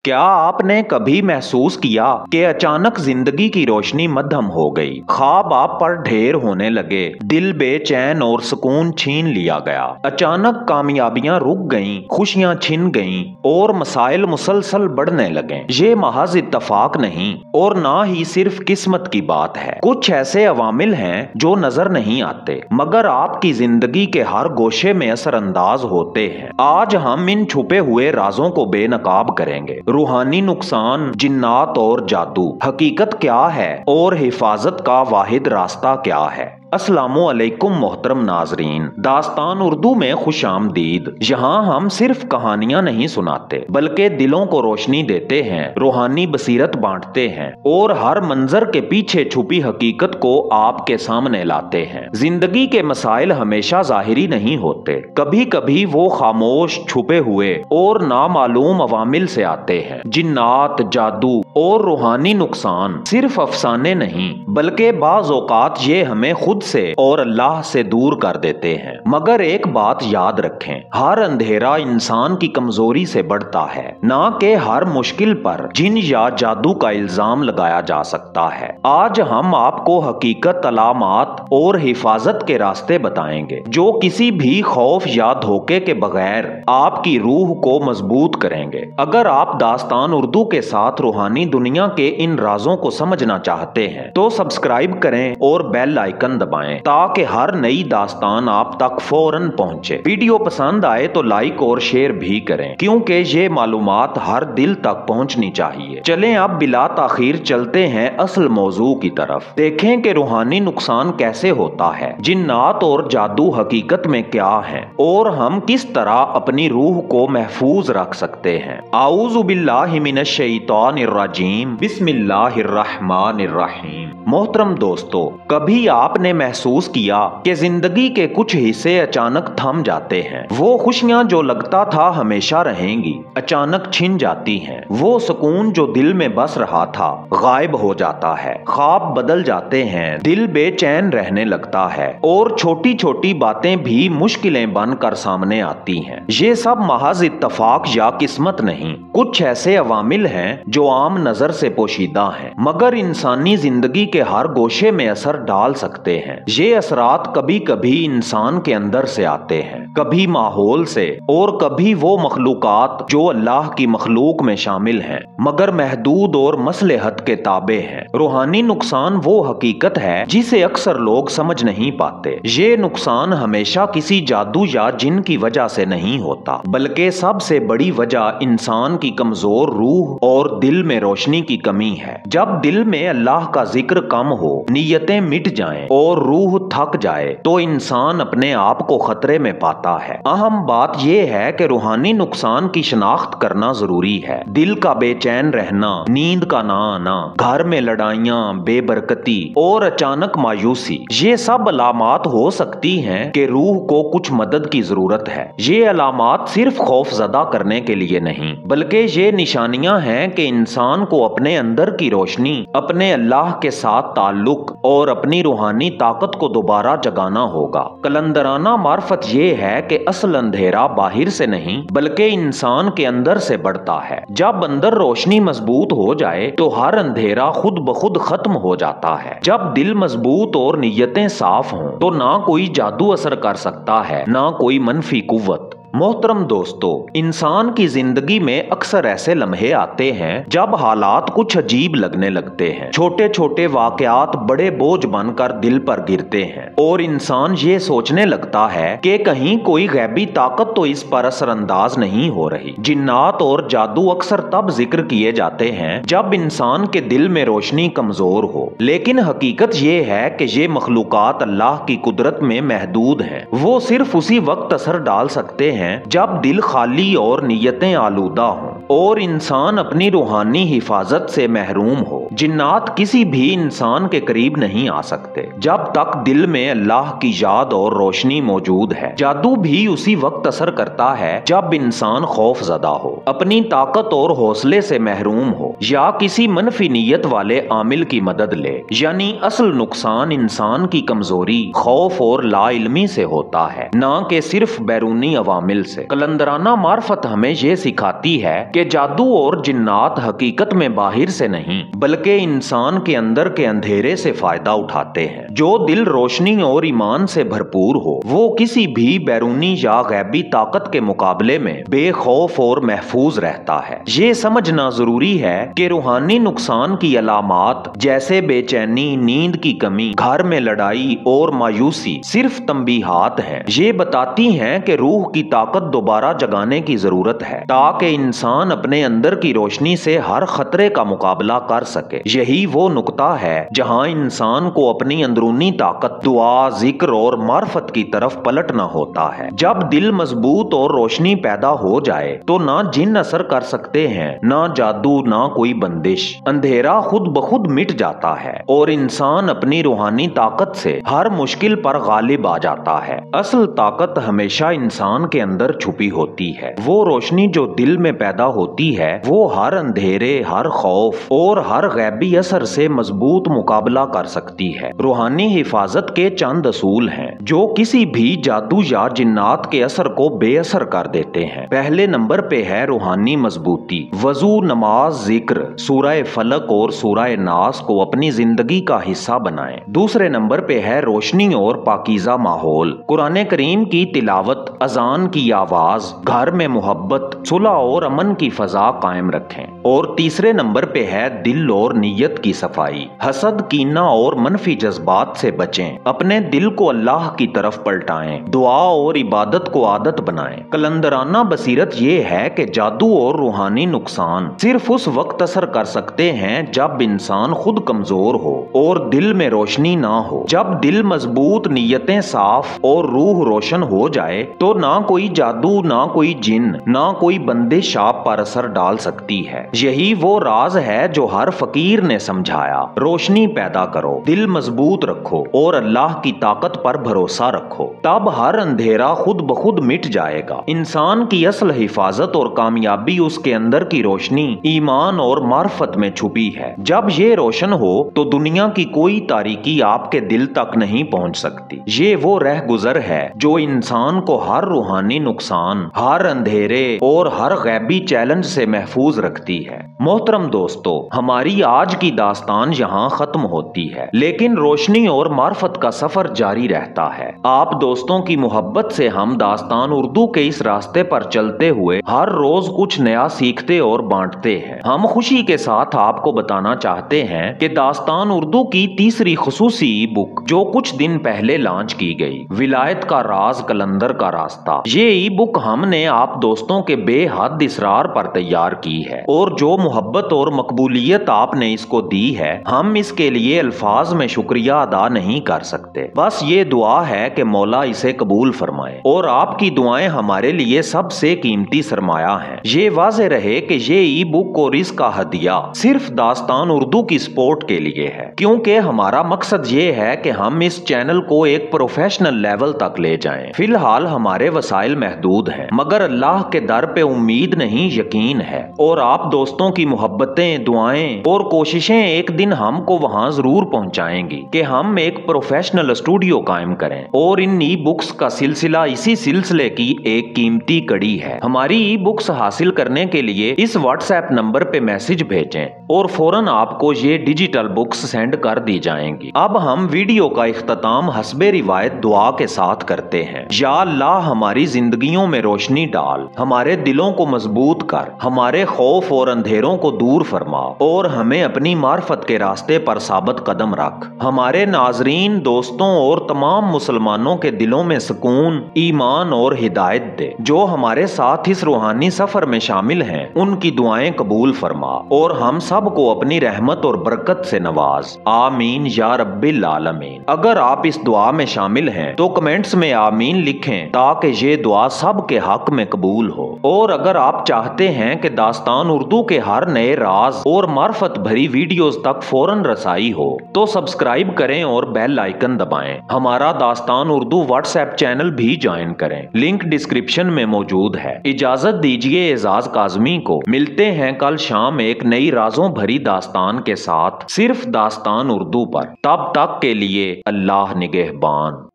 क्या आपने कभी महसूस किया कि अचानक जिंदगी की रोशनी मद्धम हो गई, ख्वाब आप पर ढेर होने लगे, दिल बेचैन और सुकून छीन लिया गया। अचानक कामयाबियां रुक गईं, खुशियां छिन गईं और मसाइल मुसलसल बढ़ने लगे। ये महज इत्तफाक नहीं और ना ही सिर्फ किस्मत की बात है। कुछ ऐसे अवामिल हैं जो नजर नहीं आते मगर आपकी जिंदगी के हर गोशे में असरअंदाज होते हैं। आज हम इन छुपे हुए राजों को बेनकाब करेंगे। रूहानी नुकसान, जिन्नात और जादू, हकीकत क्या है और हिफाजत का वाहिद रास्ता क्या है। अस्सलामु अलैकुम मोहतरम नाजरीन, दास्तान उर्दू में खुशामदीद। यहाँ हम सिर्फ कहानियां नहीं सुनाते बल्कि दिलों को रोशनी देते हैं, रूहानी बसीरत बांटते हैं और हर मंजर के पीछे छुपी हकीकत को आपके सामने लाते हैं। जिंदगी के मसाइल हमेशा जाहिरी नहीं होते, कभी कभी वो खामोश, छुपे हुए और नामालूम अवामिल से आते हैं। जिन्नात, जादू और रूहानी नुकसान सिर्फ अफसाने नहीं बल्कि बाज़ औक़ात ये हमें खुद से और अल्लाह से दूर कर देते हैं। मगर एक बात याद रखें, हर अंधेरा इंसान की कमजोरी से बढ़ता है, ना कि हर मुश्किल पर जिन या जादू का इल्जाम लगाया जा सकता है। आज हम आपको हकीकत, अलामात और हिफाजत के रास्ते बताएंगे जो किसी भी खौफ या धोखे के बगैर आपकी रूह को मजबूत करेंगे। अगर आप दास्तान उर्दू के साथ रूहानी दुनिया के इन राजों को समझना चाहते हैं तो सब्सक्राइब करें और बेल आइकन दबाएं ताकि हर नई दास्तान आप तक फौरन पहुंचे। वीडियो पसंद आए तो लाइक और शेयर भी करें क्योंकि ये मालूमात हर दिल तक पहुंचनी चाहिए। चलें अब बिला ताखीर चलते हैं असल मौजू की तरफ। देखें कि रूहानी नुकसान कैसे होता है, जिन्नात और जादू हकीकत में क्या है और हम किस तरह अपनी रूह को महफूज रख सकते हैं। आऊज़ु बिल्लाहि मिनश शैतानिर रजीम, बिस्मिल्लाहिर्रहमानिर रहीम। मोहतरम दोस्तों, कभी आपने महसूस किया कि जिंदगी के कुछ हिस्से अचानक थम जाते हैं। वो खुशियां जो लगता था हमेशा रहेंगी, अचानक छिन जाती हैं। वो सुकून जो दिल में बस रहा था गायब हो जाता है। ख्वाब बदल जाते हैं, दिल बेचैन रहने लगता है और छोटी छोटी बातें भी मुश्किलें बनकर सामने आती हैं। ये सब महज इत्तफाक या किस्मत नहीं, कुछ ऐसे अवामिल हैं जो आम नजर से पोशीदा हैं मगर इंसानी जिंदगी के हर गोशे में असर डाल सकते हैं। ये असरात कभी कभी इंसान के अंदर से आते हैं, कभी माहौल से और कभी वो मखलूकात जो अल्लाह की मखलूक में शामिल हैं मगर महदूद और मसलहत के ताबे हैं। रूहानी नुकसान वो हकीकत है जिसे अक्सर लोग समझ नहीं पाते। ये नुकसान हमेशा किसी जादू या जिन की वजह से नहीं होता बल्कि सबसे बड़ी वजह इंसान की कमजोर रूह और दिल में रोशनी की कमी है। जब दिल में अल्लाह का जिक्र कम हो, नीयतें मिट जाएं और रूह थक जाए तो इंसान अपने आप को खतरे में पाता है। अहम बात यह है कि रूहानी नुकसान की शनाख्त करना जरूरी है। दिल का बेचैन रहना, नींद का ना आना, घर में लड़ाइयां, बेबरकती और अचानक मायूसी, ये सब अलामात हो सकती हैं कि रूह को कुछ मदद की जरूरत है। ये अलामात सिर्फ खौफजदा करने के लिए नहीं बल्कि ये निशानियां हैं कि इंसान को अपने अंदर की रोशनी, अपने अल्लाह के साथ ताल्लुक और अपनी रूहानी ताकत को दोबारा जगाना होगा। कलंदराना मार्फत ये है कि असल अंधेरा बाहर से नहीं बल्कि इंसान के अंदर से बढ़ता है। जब अंदर रोशनी मजबूत हो जाए तो हर अंधेरा खुद ब खुद खत्म हो जाता है। जब दिल मजबूत और नीयतें साफ हों तो ना कोई जादू असर कर सकता है, ना कोई मनफी कुव्वत। मोहतरम दोस्तों, इंसान की जिंदगी में अक्सर ऐसे लम्हे आते हैं जब हालात कुछ अजीब लगने लगते हैं। छोटे छोटे वाकयात बड़े बोझ बनकर दिल पर गिरते हैं और इंसान ये सोचने लगता है कि कहीं कोई गैबी ताकत तो इस पर असरअंदाज नहीं हो रही। जिन्नात और जादू अक्सर तब जिक्र किए जाते हैं जब इंसान के दिल में रोशनी कमजोर हो, लेकिन हकीकत ये है कि ये मखलूकात अल्लाह की कुदरत में महदूद हैं। वो सिर्फ उसी वक्त असर डाल सकते हैं जब दिल खाली और नीयतें आलूदा हों और इंसान अपनी रूहानी हिफाजत से महरूम हो। जिन्नात किसी भी इंसान के करीब नहीं आ सकते जब तक दिल में अल्लाह की याद और रोशनी मौजूद है। जादू भी उसी वक्त असर करता है जब इंसान खौफ ज़दा हो, अपनी ताकत और हौसले से महरूम हो या किसी मनफी नीयत वाले आमिल की मदद ले। यानी असल नुकसान इंसान की कमजोरी, खौफ और लाइल्मी से होता है, न कि सिर्फ बैरूनी अवामिल से। कलंदराना मार्फत हमें ये सिखाती है कि کہ جادو اور جنات حقیقت میں باہر سے نہیں بلکہ انسان کے اندر کے اندھیرے سے فائدہ اٹھاتے ہیں۔ جو دل روشنی اور ایمان سے بھرپور ہو وہ کسی بھی بیرونی یا غیبی طاقت کے مقابلے میں بے خوف اور محفوظ رہتا ہے۔ یہ سمجھنا ضروری ہے کہ روحانی نقصان کی علامات جیسے بے چینی، نیند کی کمی، گھر میں لڑائی اور مایوسی صرف تنبیہات ہیں۔ یہ بتاتی ہیں کہ روح کی طاقت دوبارہ جگانے کی ضرورت ہے تاکہ انسان اپنے اندر کی روشنی سے ہر خطرے کا مقابلہ کر سکے۔ یہی وہ نقطہ ہے جہاں انسان کو اپنی اندرونی طاقت، دعا، ذکر اور معرفت کی طرف پلٹنا ہوتا ہے۔ جب دل مضبوط اور روشنی پیدا ہو جائے تو نہ جن اثر کر سکتے ہیں، نہ جادو، نہ کوئی بندش۔ اندھیرا خود بخود مٹ جاتا ہے اور انسان اپنی روحانی طاقت سے ہر مشکل پر غالب آ جاتا ہے۔ اصل طاقت ہمیشہ انسان کے اندر چھپی ہوتی ہے۔ وہ روشنی جو دل میں پیدا ہوتی ہے وہ ہر اندھیرے، ہر خوف اور ہر غیبی اثر سے مضبوط مقابلہ کر سکتی ہے۔ روحانی حفاظت کے چند اصول ہیں جو کسی بھی جادو یا جنات کے اثر کو بے اثر کر دیتے ہیں۔ پہلے نمبر پہ ہے روحانی مضبوطی۔ وضو، نماز، ذکر، سورہ فلق اور سورہ ناس کو اپنی زندگی کا حصہ بنائیں۔ دوسرے نمبر پہ ہے روشنی اور پاکیزہ ماحول۔ قرآن کریم کی تلاوت، اذان کی آواز، گھر میں محبت، صلح اور امن کی فضا قائم رکھیں۔ اور تیسرے نمبر پہ ہے دل اور نیت کی صفائی۔ حسد، کینہ اور منفی جذبات سے بچیں۔ اپنے دل کو اللہ کی طرف پلٹائیں۔ دعا اور عبادت کو عادت بنائیں۔ کلندرانہ بصیرت یہ ہے کہ جادو اور روحانی نقصان صرف اس وقت اثر کر سکتے ہیں جب انسان خود کمزور ہو اور دل میں روشنی نہ ہو۔ جب دل مضبوط، نیتیں صاف اور روح روشن ہو جائے تو نہ کوئی جادو، نہ کوئی جن، نہ کوئی بندش آپ پر اثر ڈال سکتی ہے۔ یہی وہ راز ہے جو ہر فقیر نے سمجھایا۔ روشنی پیدا کرو، دل مضبوط رکھو اور اللہ کی طاقت پر بھروسہ رکھو، تب ہر اندھیرا خود بخود مٹ جائے گا۔ انسان کی اصل حفاظت اور کامیابی اس کے اندر کی روشنی، ایمان اور معرفت میں چھپی ہے۔ جب یہ روشن ہو تو دنیا کی کوئی تاریکی آپ کے دل تک نہیں پہنچ سکتی۔ یہ وہ رہ گزر ہے جو انسان کو ہر روحانی نقصان، ہر اندھیرے اور ہر غیبی چیلنج سے محفوظ رکھتی ہے۔ محترم دوستو، ہماری آج کی داستان یہاں ختم ہوتی ہے، لیکن روشنی اور معرفت کا سفر جاری رہتا ہے۔ آپ دوستوں کی محبت سے ہم داستان اردو کے اس راستے پر چلتے ہوئے ہر روز کچھ نیا سیکھتے اور بانٹتے ہیں۔ ہم خوشی کے ساتھ آپ کو بتانا چاہتے ہیں کہ داستان اردو کی تیسری خصوصی ای بک جو کچھ دن پہلے لانچ کی گئی، ولایت کا راز کلندر کا راستہ، یہ ای بک ہم نے آپ دوستوں کے بے حد اصرار پر تیار کی ہے، اور جو محبت اور مقبولیت آپ نے اس کو دی ہے ہم اس کے لیے الفاظ میں شکریہ ادا نہیں کر سکتے۔ بس یہ دعا ہے کہ مولا اسے قبول فرمائے، اور آپ کی دعائیں ہمارے لیے سب سے قیمتی سرمایہ ہیں۔ یہ واضح رہے کہ یہ ای بک اور اس کا ہدیہ صرف داستان اردو کی سپورٹ کے لیے ہے، کیونکہ ہمارا مقصد یہ ہے کہ ہم اس چینل کو ایک پروفیشنل لیول تک لے جائیں۔ فی الحال ہمارے وسائل محدود ہیں، مگر اللہ کے در پہ امید نہیں، یقین ہے، اور آپ دوستوں کی محبتیں، دعائیں اور کوششیں ایک دن ہم کو وہاں ضرور پہنچائیں گی کہ ہم ایک پروفیشنل اسٹوڈیو قائم کریں، اور ان ای بکس کا سلسلہ اسی سلسلے کی ایک قیمتی کڑی ہے۔ ہماری ای بکس حاصل کرنے کے لیے اس واٹس ایپ نمبر پہ میسج بھیجیں اور فوراً آپ کو یہ ڈیجیٹل بکس سینڈ کر دی جائیں گی۔ اب ہم ویڈیو کا اختتام حسب روایت دعا کے ساتھ کرتے ہیں۔ یا اللہ، ہماری زندگیوں میں روشنی ڈال، ہمارے دلوں کو مضبوط کر، ہمارے خوف اور اندھیروں کو دور فرما، اور ہمیں اپنی معرفت کے راستے پر ثابت قدم رکھ۔ ہمارے ناظرین، دوستوں اور تمام مسلمانوں کے دلوں میں سکون، ایمان اور ہدایت دے۔ جو ہمارے ساتھ اس روحانی سفر میں شامل ہیں ان کی دعائیں قبول فرما، اور ہم سب کو اپنی رحمت اور برکت سے نواز۔ آمین یا رب العالمین۔ اگر آپ اس دعا میں شامل ہیں تو کمنٹس میں آمین لکھیں تاکہ یہ دعا سب کے حق میں قبول ہو۔ اور اگر آپ چاہتے ہیں کہ داستان اردو کے ہر نئے راز اور معرفت بھری ویڈیوز تک فوراً رسائی ہو تو سبسکرائب کریں اور بیل آئیکن دبائیں۔ ہمارا داستان اردو واٹس ایپ چینل بھی جوائن کریں، لنک ڈسکرپشن میں موجود ہے۔ اجازت دیجیے اعزاز کاظمی کو، ملتے ہیں کل شام ایک نئی رازوں بھری داستان کے ساتھ، صرف داستان اردو پر۔ تب تک کے لیے اللہ نگہبان۔